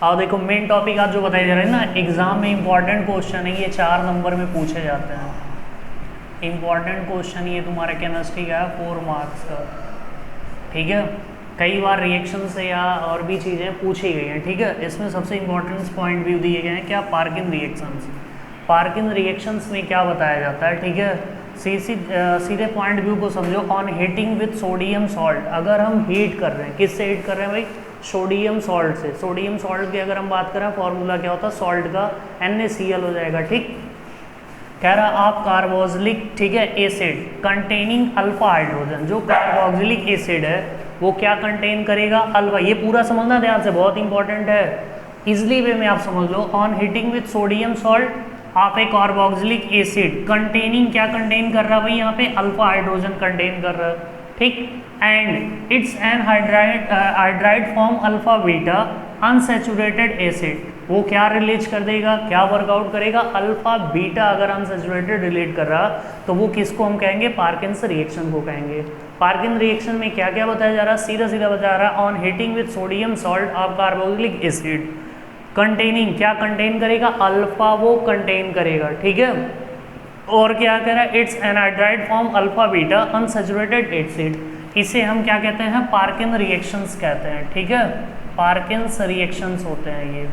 और देखो main topic आज जो बताया जा रहा है ना, एग्जाम में इंपॉर्टेंट क्वेश्चन है, ये 4 नंबर में पूछे जाते हैं। इंपॉर्टेंट क्वेश्चन ये तुम्हारा केमिस्ट्री का है 4 मार्क्स का, ठीक है। कई बार रिएक्शन से या और भी चीज़ें पूछी गई हैं, ठीक है। इसमें सबसे इंपॉर्टेंट पॉइंट भी दिए गए हैं क्या, पार्किन रिएक्शंस। पार्किन रिएक्शंस में क्या बताया जाता है, ठीक है। सीधे पॉइंट व्यू को समझो। On heating with sodium salt, अगर हम हीट कर रहे हैं, किससे हीट कर रहे हैं भाई, सोडियम सॉल्ट से। सोडियम सॉल्ट की अगर हम बात करें फॉर्मूला क्या होता है, सॉल्ट का NaCl हो जाएगा, ठीक। कह रहा आप कार्बोक्सिलिक, ठीक है, एसिड कंटेनिंग अल्फा हाइड्रोजन, जो कार्बोक्सिलिक एसिड है वो क्या कंटेन करेगा, अल्फा। ये पूरा समझना ध्यान से, बहुत इंपॉर्टेंट है, इजली वे में आप समझ लो। On heating with sodium salt, आप एक कार्बोक्सिलिक एसिड कंटेनिंग क्या कंटेन कर रहा है भाई, यहाँ पे अल्फा हाइड्रोजन कंटेन कर रहा है, ठीक। And it's an hydride form alpha beta unsaturated acid, वो क्या रिलीज कर देगा, क्या वर्कआउट करेगा, अल्फा बीटा अगर अनसैचुरेटेड रिलेट कर रहा तो वो किसको हम कहेंगे, पार्किन्स रिएक्शन को कहेंगे। पार्किन रिएक्शन में क्या क्या बताया जा रहा है, सीधा सीधा बता रहा है। On heating with sodium salt आप कार्बोक्सिलिक एसिड कंटेनिंग क्या कंटेन करेगा, अल्फा वो कंटेन करेगा, ठीक है। और क्या कह रहा है, it's anhydride form alpha beta unsaturated acid, इसे हम क्या कहते हैं, पार्किन रिएक्शंस कहते हैं, ठीक है। पार्किन्स रिएक्शंस होते हैं ये।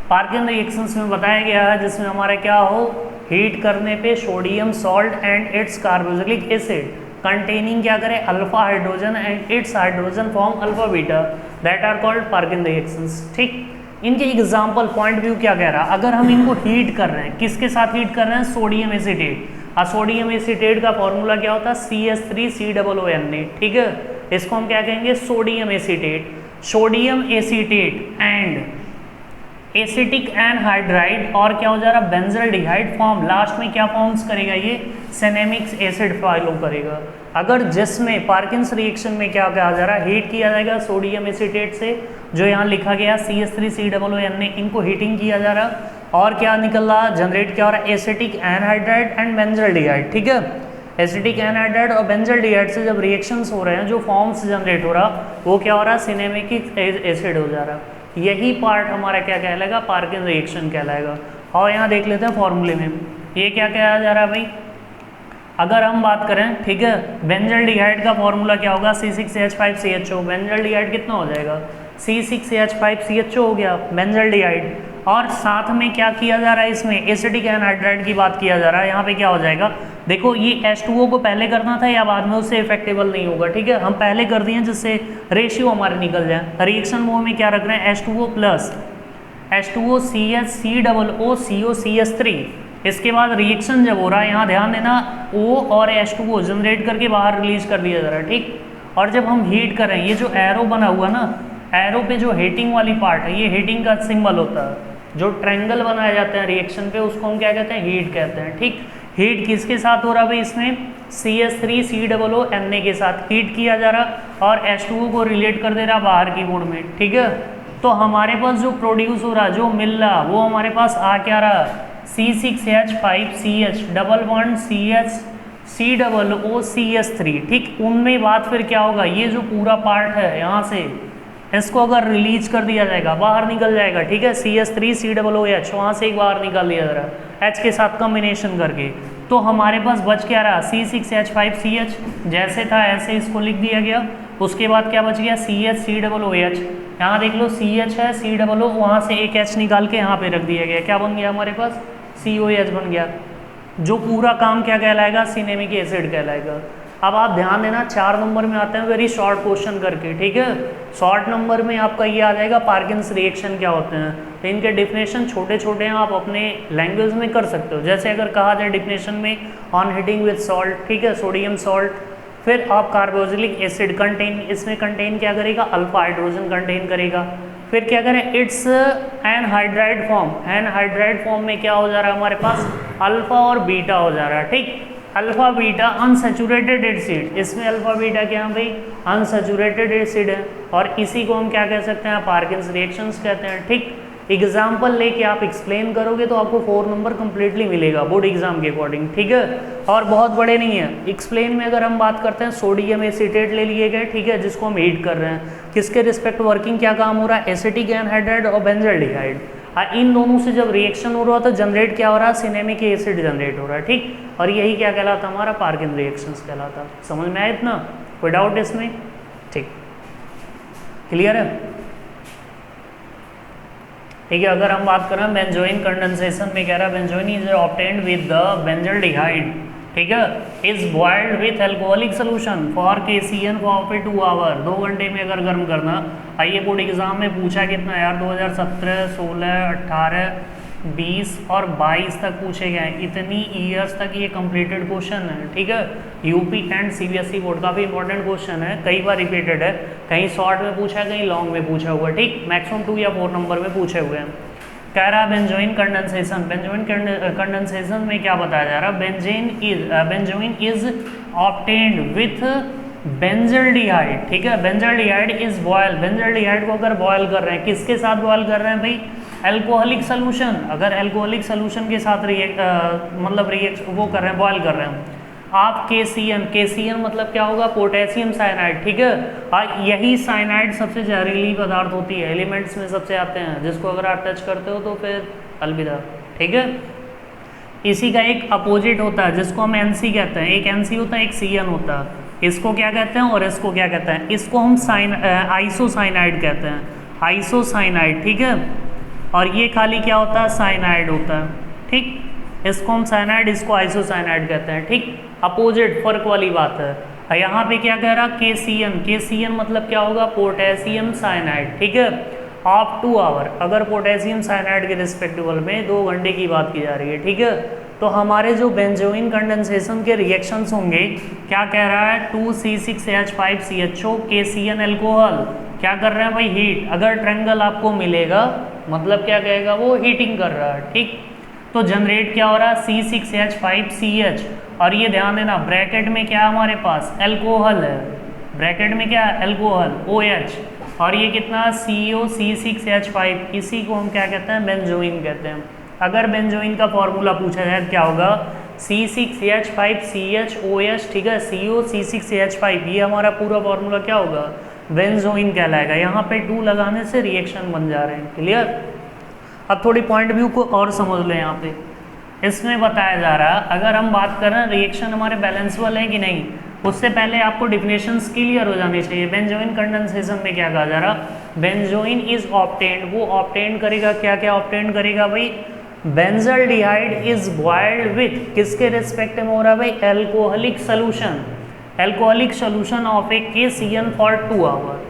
पार्किन रिएक्शंस में बताया गया है जिसमें हमारा क्या हो, हीट करने पे sodium salt and its carboxylic acid containing क्या करे, alpha hydrogen and its hydrogen form alpha beta, that are called Perkin reactions, ठीक। इनके एग्जाम्पल पॉइंट व्यू क्या कह रहा है, अगर हम इनको हीट कर रहे हैं, किसके साथ हीट कर रहे हैं, सोडियम एसीटेट। सोडियम एसीटेट का फॉर्मूला क्या होता है, CH3COONA, ठीक है। इसको हम क्या कहेंगे, sodium acetate. Sodium acetate and acetic anhydride और क्या हो जा रहा है, बेंजल्डिहाइड फॉर्म, लास्ट में क्या फॉर्म्स करेगा, ये सिनेमिक एसिड फॉलो करेगा। अगर जिसमें पार्किन्स रिएक्शन में क्या कहा जा रहा है, हीट किया जाएगा सोडियम एसीटेट से, जो यहाँ लिखा गया CH3COONA, इनको हीटिंग किया जा रहा और क्या निकल रहा, जनरेट क्या हो रहा है, एसिटिक एनहाइड्राइड एंड बेंजल्डिहाइड, ठीक है। एसिटिक एनहाइड्राइड और बेंजल्डिहाइड से जब रिएक्शंस हो रहे हैं, जो फॉर्म्स जनरेट हो रहा वो क्या हो रहा है, सिनेमिक एसिड हो जा रहा। यही पार्ट हमारा क्या कहलाएगा, पार्किन रिएक्शन कहलाएगा। और यहाँ देख लेते हैं फॉर्मूले में ये क्या कहा जा रहा है भाई, अगर हम बात करें, ठीक है, बेंजल्डिहाइड का फॉर्मूला क्या होगा, C6H5CHO। बेंजल्डिहाइड कितना हो जाएगा, C6H5CHO हो गया बेंजल्डिहाइड। और साथ में क्या किया जा रहा है, इसमें एसिटिक एनहाइड्राइड की बात किया जा रहा है, यहाँ पे क्या हो जाएगा, देखो ये H2O को पहले करना था या बाद में, उससे इफेक्टेबल नहीं होगा, ठीक है। हम पहले कर दिए जिससे रेशियो हमारे निकल जाए। रिएक्शन वो में क्या रख रहे हैं, H2O प्लस H2O CH3OO इसके बाद रिएक्शन जब हो रहा है, यहाँ ध्यान देना, O और H2O जनरेट करके बाहर रिलीज कर दिया जा रहा है, ठीक। और जब हम हीट करें, ये जो एरो बना हुआ ना, एरो पे जो हीटिंग वाली पार्ट है, ये हीटिंग का सिंबल होता है। जो ट्रायंगल बनाए जाते हैं रिएक्शन पे, उसको हम क्या कहते हैं, हीट कहते हैं, ठीक। हीट किसके साथ हो रहा है भाई, इसमें CH3COONA के साथ हीट किया जा रहा और H2O को रिलेट कर दे रहा बाहर की मोड में, ठीक है। तो हमारे पास जो प्रोड्यूस हो रहा, जो मिल रहा, वो हमारे पास आ क्या रहा, C6H5CH डबल बॉन्ड CH3, ठीक। उनमें बात फिर क्या होगा, ये जो पूरा पार्ट है यहाँ से, इसको अगर रिलीज कर दिया जाएगा, बाहर निकल जाएगा, ठीक है। CH3COOH वहाँ से एक बाहर निकाल दिया जा रहा H के साथ कॉम्बिनेशन करके, तो हमारे पास बच क्या रहा, C6H5CH, जैसे था ऐसे इसको लिख दिया गया। उसके बाद क्या बच गया, CH3OOH, यहाँ देख लो CH है, COO, वहाँ से एक H निकाल के यहाँ पे रख दिया गया, क्या बन गया हमारे पास, COH बन गया। जो पूरा काम क्या कहलाएगा, सिनेमिक एसिड कहलाएगा। अब आप ध्यान देना, 4 नंबर में आते हैं वेरी शॉर्ट क्वेश्चन करके, ठीक है। शॉर्ट नंबर में आपका ये आ जाएगा पार्किन्स रिएक्शन क्या होते हैं, तो इनके डिफिनेशन छोटे छोटे हैं, आप अपने लैंग्वेज में कर सकते हो। जैसे अगर कहा जाए डिफिनेशन में, ऑन हीटिंग विथ सॉल्ट, ठीक है, सोडियम सॉल्ट, फिर आप कार्बोक्सिलिक एसिड कंटेन, इसमें कंटेन क्या करेगा, अल्फा हाइड्रोजन कंटेन करेगा। फिर क्या करें, it's anhydride form, anhydride form में क्या हो जा रहा है हमारे पास, अल्फा और बीटा हो जा रहा है, ठीक। अल्फा बीटा अनसैचुरेटेड एसिड, इसमें अल्फा बीटा क्या है भाई, अनसैचुरेटेड एसिड है, और इसी को हम क्या कह सकते हैं, पार्किन्स रिएक्शंस कहते हैं, ठीक। एग्जाम्पल लेके आप एक्सप्लेन करोगे तो आपको 4 नंबर कंप्लीटली मिलेगा बोर्ड एग्जाम के अकॉर्डिंग, ठीक है। और बहुत बड़े नहीं है। एक्सप्लेन में अगर हम बात करते हैं, सोडियम एसीटेट ले लिए गए, ठीक है, जिसको हम हीट कर रहे हैं, किसके रिस्पेक्ट वर्किंग क्या काम हो रहा है, एसिटिक एनहाइड्राइड और बेंजल्डिहाइड। इन दोनों से जब रिएक्शन हो रहा है तो जनरेट क्या हो रहा है, सिनेमिक एसिड जनरेट हो रहा है, ठीक। और यही क्या कहलाता है, हमारा पार्किन रिएक्शंस कहलाता। समझ में आया इतना, कोई डाउट इसमें, ठीक, क्लियर है, ठीक है। अगर हम बात करें बेंजोइन कंडेंसेशन में, कह रहा है benzoin is obtained with the benzaldehyde, ठीक है, is boiled with alcoholic solution for KCN for 2 hour, 2 घंटे में अगर गर्म करना। आइए बोर्ड एग्जाम में पूछा कितना यार, 2017, 16, 18, 20 और 22 तक पूछे गए हैं, इतनी ईयर्स तक ये कंप्लीटेड क्वेश्चन है, ठीक है। यूपी एंड CBSE बोर्ड काफ़ी इंपॉर्टेंट क्वेश्चन है, कई बार रिपीटेड है, कहीं शॉर्ट में पूछा है, कहीं लॉन्ग में पूछा हुआ है, ठीक। मैक्सिमम 2 या 4 नंबर में पूछे हुए हैं। कह रहा है बेंजोइन कंडेंसेशन, बेंजोइन कंडेंसेशन में क्या बताया जा रहा है, benzoin is obtained with benzaldehyde, ठीक है। बेंजल्डिहाइड इज बॉयल, बेंजल्डिहाइड को अगर बॉयल कर रहे हैं, किसके साथ बॉयल कर रहे हैं भाई, अल्कोहलिक सोल्यूशन। अगर अल्कोहलिक सोल्यूशन के साथ मतलब वो कर रहे हैं, बॉयल कर रहे हैं आप KCN मतलब क्या होगा, पोटेशियम साइनाइड, ठीक है। यही साइनाइड सबसे जहरीली पदार्थ होती है, एलिमेंट्स में सबसे आते हैं, जिसको अगर आप टच करते हो तो फिर अलविदा, ठीक है। इसी का एक अपोजिट होता है जिसको हम NC कहते हैं, एक NC होता है, एक CN होता है। इसको क्या कहते हैं और इसको क्या कहते हैं, इसको हम आइसोसाइनाइड कहते हैं, आइसोसाइनाइड, ठीक है। और ये खाली क्या होता है, साइनाइड होता है, ठीक। इसको हम साइनाइड, इसको आइसोसाइनाइड कहते हैं, ठीक। अपोजिट फर्क वाली बात है। यहाँ पे क्या कह रहा, KCN मतलब क्या होगा, पोटेशियम साइनाइड, ठीक है। ऑफ 2 आवर, अगर पोटेशियम साइनाइड के रिस्पेक्टिवल में 2 घंटे की बात की जा रही है, ठीक है। तो हमारे जो बेंजोइन कंडेंसेशन के रिएक्शंस होंगे, क्या कह रहा है, 2C6H5CHO KCN अल्कोहल क्या कर रहे हैं भाई, हीट। अगर ट्रायंगल आपको मिलेगा मतलब क्या कहेगा, वो हीटिंग कर रहा है, ठीक। तो जनरेट क्या हो रहा है, C6H5CH। और ये ध्यान देना, ब्रैकेट में क्या हमारे पास अल्कोहल है, ब्रैकेट में क्या है अल्कोहल OH, और ये कितना CO C6H5, इसी को हम क्या कहते हैं, बेंजोइन कहते हैं। अगर बेंजोइन का फॉर्मूला पूछा जाए क्या होगा, C6H5CHOH, ठीक है, CO C6H5, ये हमारा पूरा फॉर्मूला क्या होगा, बेंजोइन कहलाएगा। यहाँ पे 2 लगाने से रिएक्शन बन जा रहे हैं, क्लियर। अब थोड़ी पॉइंट व्यू को और समझ लें। यहाँ पे इसमें बताया जा रहा है, अगर हम बात करें रिएक्शन हमारे बैलेंसबल है कि नहीं, उससे पहले आपको डिफिनेशंस क्लियर हो जानी चाहिए। बेंजोइन कंडेंसेशन में क्या कहा जा रहा, बेंजोइन इज ऑब्टेन्ड, वो ऑब्टेन्ड करेगा, क्या क्या ऑब्टेन्ड करेगा भाई, बेंजल्डिहाइड इज बॉइल्ड विथ, किसके रिस्पेक्ट में हो रहा है भाई, alcoholic solution, alcoholic solution of a KCN for 2 hour.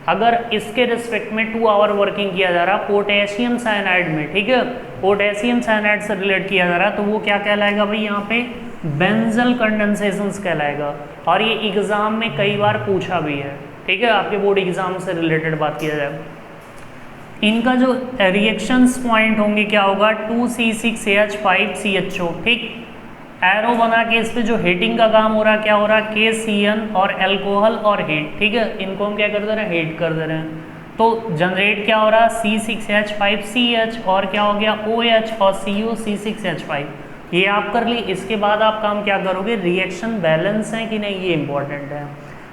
अगर इसके रिस्पेक्ट में 2 आवर वर्किंग किया जा रहा पोटेशियम साइनाइड में, ठीक है, पोटेशियम साइनाइड से रिलेट किया जा रहा, तो वो क्या कहलाएगा भाई, यहाँ पे बेंजल कंडेंसेशंस कहलाएगा। और ये एग्जाम में कई बार पूछा भी है, ठीक है, आपके बोर्ड एग्जाम से रिलेटेड बात किया जाए। इनका जो रिएक्शंस पॉइंट होंगे क्या होगा, 2C6H5CHO, ठीक। एरो बना के इस पे जो हीटिंग का काम हो रहा है, क्या हो रहा है, KCN और अल्कोहल और हीट, ठीक है, इनको हम क्या कर दे रहे हैं, हीट कर दे रहे हैं। तो जनरेट क्या हो रहा है, C6H5CH और क्या हो गया OH और CO C6H5, ये आप कर ली। इसके बाद आप काम क्या करोगे, रिएक्शन बैलेंस है कि नहीं, ये इंपॉर्टेंट है।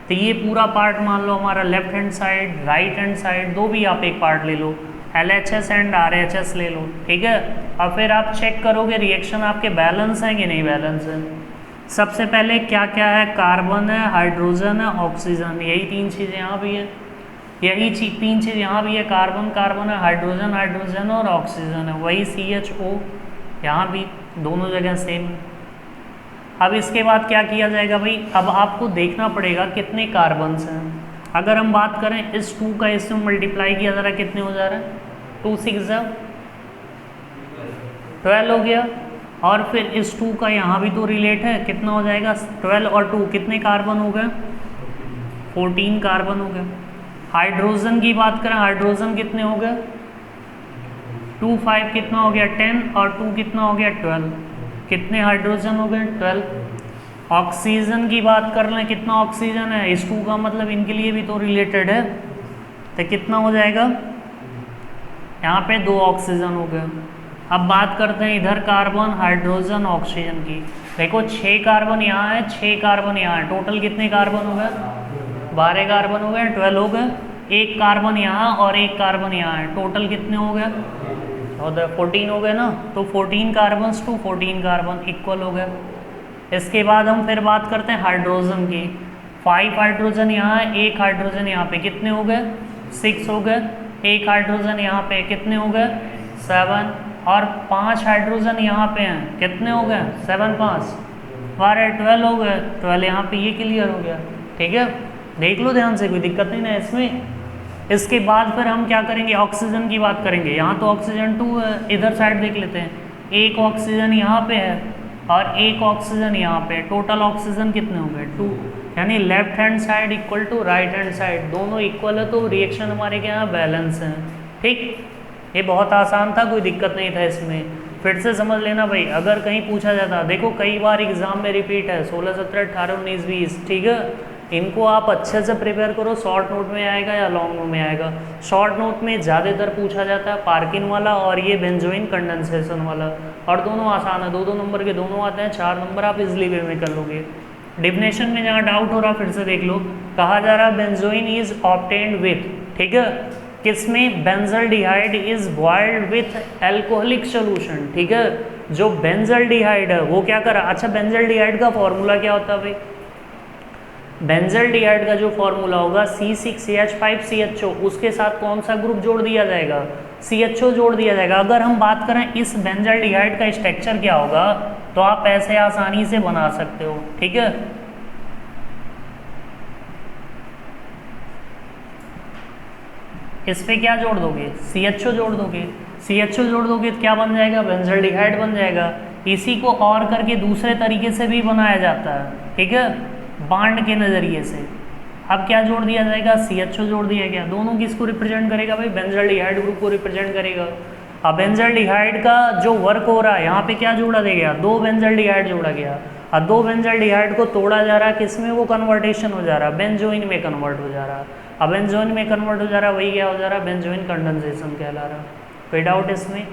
तो ये पूरा पार्ट मान लो हमारा left hand side, right hand side, दो भी आप एक पार्ट ले लो, LHS एंड RHS ले लो, ठीक है। और फिर आप चेक करोगे रिएक्शन आपके बैलेंस हैं कि नहीं बैलेंस है। सबसे पहले क्या क्या है, कार्बन है, हाइड्रोजन है, ऑक्सीजन, यही 3 चीज़ें यहाँ भी है, यही 3 चीज़ यहाँ भी है, कार्बन कार्बन है, हाइड्रोजन हाइड्रोजन और ऑक्सीजन है, वही CHO यहाँ भी दोनों जगह सेम है। अब इसके बाद क्या किया जाएगा भाई, अब आपको देखना पड़ेगा कितने कार्बन्स हैं। अगर हम बात करें इस 2 का इसमें मल्टीप्लाई किया जा रहा है, कितने हो जा रहा है, 2 6 12 हो गया। और फिर इस 2 का यहाँ भी तो रिलेट है, कितना हो जाएगा 12 और 2 कितने कार्बन हो गए, 14 कार्बन हो गए। हाइड्रोजन की बात करें, हाइड्रोजन कितने हो गए, 2 5 कितना हो गया 10 और 2 कितना हो गया 12, कितने हाइड्रोजन हो गए 12। ऑक्सीजन की बात कर लें, कितना ऑक्सीजन है, इस 2 का मतलब इनके लिए भी तो रिलेटेड है, तो कितना हो जाएगा यहाँ पे 2 ऑक्सीजन हो गए। अब बात करते हैं इधर कार्बन, हाइड्रोजन, ऑक्सीजन की। देखो 6 कार्बन यहाँ है, 6 कार्बन यहाँ है, टोटल कितने कार्बन हो गए? 12 कार्बन हो गए, 12 हो गए। एक कार्बन यहाँ और एक कार्बन यहाँ है, टोटल कितने हो गए? 14 हो गए ना। तो 14 कार्बन टू 14 कार्बन इक्वल हो गए। इसके बाद हम फिर बात करते हैं हाइड्रोजन की। 5 हाइड्रोजन यहाँ है, एक हाइड्रोजन यहाँ पे, कितने हो गए? 6 हो गए। एक हाइड्रोजन यहाँ पे, कितने हो गए? 7। और 5 हाइड्रोजन यहाँ पे हैं, कितने हो गए? 7 5 12 12 हो गए। 12 यहाँ पे, ये क्लियर हो गया। ठीक है, देख लो ध्यान से, कोई दिक्कत नहीं ना इसमें। इसके बाद फिर हम क्या करेंगे? ऑक्सीजन की बात करेंगे। यहाँ तो ऑक्सीजन 2 है, इधर साइड देख लेते हैं। एक ऑक्सीजन यहाँ पे है और एक ऑक्सीजन यहाँ पे, टोटल ऑक्सीजन कितने हो गए? 2। यानी left hand side equal to right hand side, दोनों इक्वल है, तो रिएक्शन हमारे के यहाँ बैलेंस है। ठीक, ये बहुत आसान था, कोई दिक्कत नहीं था इसमें। फिर से समझ लेना भाई, अगर कहीं पूछा जाता, देखो कई बार एग्जाम में रिपीट है 16 17 18 19 20। ठीक है, इनको आप अच्छे से प्रिपेयर करो, शॉर्ट नोट में आएगा या लॉन्ग नोट में आएगा। शॉर्ट नोट में ज़्यादातर पूछा जाता है पार्किन वाला और ये बेंजोइन कंडेंसेशन वाला, और दोनों आसान है, 2-2 नंबर के दोनों आते हैं, 4 नंबर आप इजली वे में कर लोगे। डिफिनेशन में जहाँ डाउट हो रहा फिर से देख लो, कहा जा रहा बेंजोइन इज ऑब्टेन्ड विथ, ठीक है, किसमें? Benzaldehyde is boiled with alcoholic solution. ठीक है, जो बेंजल्डिहाइड है वो क्या करा? अच्छा, बेंजल्डिहाइड का फॉर्मूला क्या होता है भाई? बेंजल्डिहाइड का जो फॉर्मूला होगा C6CH5CHO, उसके साथ कौन सा ग्रुप जोड़ दिया जाएगा? CHO जोड़ दिया जाएगा। अगर हम बात करें इस बेंजल्डिहाइड का स्ट्रक्चर क्या होगा, तो आप ऐसे आसानी से बना सकते हो। ठीक है, इस पे क्या जोड़ दोगे? CHO जोड़ दोगे। CHO जोड़ दोगे तो क्या बन जाएगा? बेंजल्डिहाइड बन जाएगा। इसी को और करके दूसरे तरीके से भी बनाया जाता है, ठीक है, बांड के नज़रिए से। अब क्या जोड़ दिया जाएगा? CHO जोड़ दिया गया। दोनों किसको रिप्रेजेंट करेगा भाई? बेंजल्डिहाइड ग्रुप को रिप्रेजेंट करेगा। अब बेंजल्डिहाइड का जो वर्क हो रहा है, यहाँ पे क्या जोड़ा गया? 2 बेंजल्डिहाइड जोड़ा गया। अब 2 बेंजल्डिहाइड को तोड़ा जा रहा है, किसमें वो कन्वर्टेशन हो जा रहा है? बेंजोइन में कन्वर्ट हो जा रहा है। अब बेंजोइन में कन्वर्ट हो जा रहा है, वही क्या हो जा रहा है? बेंजोइन कंडेंसेशन कहला रहा। कोई डाउट इसमें?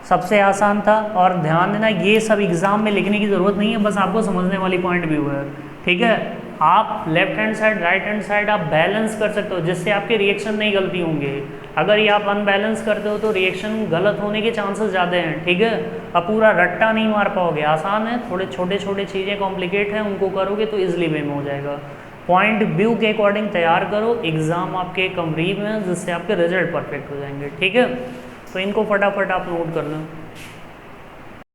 सबसे आसान था। और ध्यान देना, ये सब एग्जाम में लिखने की ज़रूरत नहीं है, बस आपको समझने वाली पॉइंट भी हुआ है। ठीक है, आप left hand side right hand side आप बैलेंस कर सकते हो, जिससे आपके रिएक्शन नहीं गलती होंगे। अगर ये आप अनबैलेंस करते हो तो रिएक्शन गलत होने के चांसेस ज़्यादा हैं। ठीक है, अब पूरा रट्टा नहीं मार पाओगे। आसान है, थोड़े छोटे छोटे चीज़ें कॉम्प्लिकेट हैं, उनको करोगे तो ईजिली वे में हो जाएगा। पॉइंट व्यू के अकॉर्डिंग तैयार करो, एग्ज़ाम आपके करीब में, जिससे आपके रिजल्ट परफेक्ट हो जाएंगे। ठीक है, तो इनको फटाफट आप नोट कर लो।